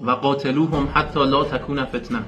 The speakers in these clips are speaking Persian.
و قاتلوهم حتی لا تکون فتنه.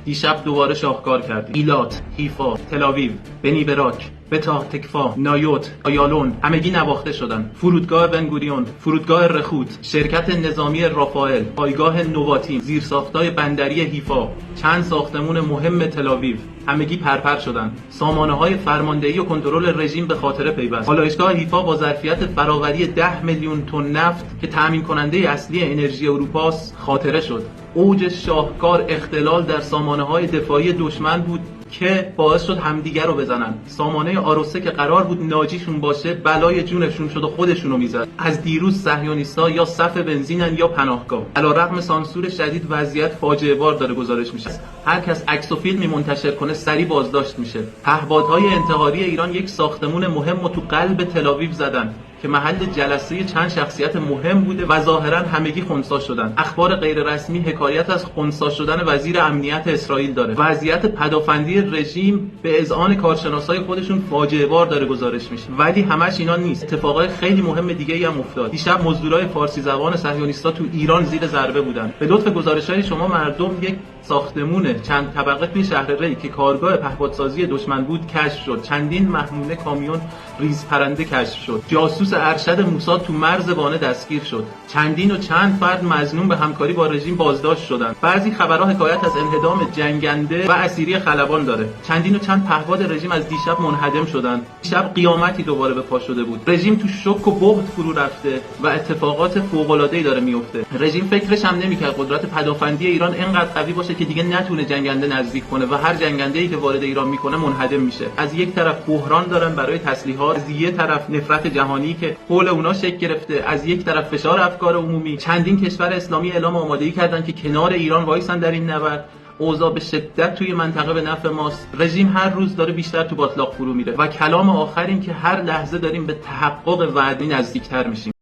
دیشب دوباره شاهکار کردیم. ایلات، حیفا، تلاویو، بنی براک، بتا تکفا، نایوت، آیالون همگی نواخته شدند. فرودگاه بنگوریون، فرودگاه رخوت، شرکت نظامی رافائل، پایگاه نواتین، زیرساخت‌های بندری حیفا، چند ساختمان مهم تلاویو همگی پرپر شدند. سامانه‌های فرماندهی و کنترل رژیم به خاطر پیوست. پالایشگاه حیفا با ظرفیت فراوری 10 میلیون تن نفت که تامین کننده اصلی انرژی اروپا است خاطره شد. اوج شاهکار اختلال در سامانه‌های دفاعی دشمن بود که باعث شد همدیگر رو بزنن. سامانه آروسه که قرار بود ناجیشون باشه بلای جونشون شد و خودشونو میزد. از دیروز صهیونیست‌ها یا صف بنزینن یا پناهگاه. علیرغم سانسور شدید وضعیت فاجعه بار داره گزارش میشه. هر کس عکس و فیلمی منتشر کنه سریع بازداشت میشه. پهپادهای انتحاری ایران یک ساختمون مهم رو تو قلب تل‌آویو زدن که محل جلسه چند شخصیت مهم بوده و ظاهرا همگی خنثی شدن. اخبار غیر رسمی حکایت از خنثی شدن وزیر امنیت اسرائیل داره. وضعیت پدافندی رژیم به اذعان کارشناسای خودشون فاجعه بار داره گزارش میشه. ولی همش اینا نیست. اتفاقای خیلی مهم دیگه‌ای هم افتاد. دیشب مزدورای فارسی زبان صهیونیست‌ها تو ایران زیر ضربه بودن. به لطف گزارش‌های شما مردم یک ساختمون چند طبقه توی شهر ری که کارگاه پهپادسازی دشمن بود کشف شد. چندین محموله کامیون ریز پرنده کشف شد. جاسوس ارشد موساد تو مرز بانه دستگیر شد. چندین و چند فرد مظنون به همکاری با رژیم بازداشت شدند. بعضی خبرها حکایت از انهدام جنگنده و اسیری خلبان داره. چندین و چند پهپاد رژیم از دیشب منهدم شدند. دیشب قیامتی دوباره به پا شده بود. رژیم تو شوک و بهت فرو رفته و اتفاقات فوق‌العاده‌ای داره میفته. رژیم فکرش هم نمی‌کرد قدرت پدافندی ایران اینقدر قوی باشه که دیگه نتونه جنگنده نزدیک کنه و هر جنگنده‌ای که وارد ایران میکنه منهدم میشه. از یک طرف بحران دارن برای تسلیحات، از یک طرف نفرت جهانی که حول اونا شکل گرفته، از یک طرف فشار افکار عمومی. چندین کشور اسلامی اعلام آمادگی کردن که کنار ایران وایسن در این نبرد. اوضاع به شدت توی منطقه به نفع ماست. رژیم هر روز داره بیشتر تو باطلاق فرو میره و کلام آخر این که هر لحظه داریم به تحقق وعده نزدیکتر میشیم.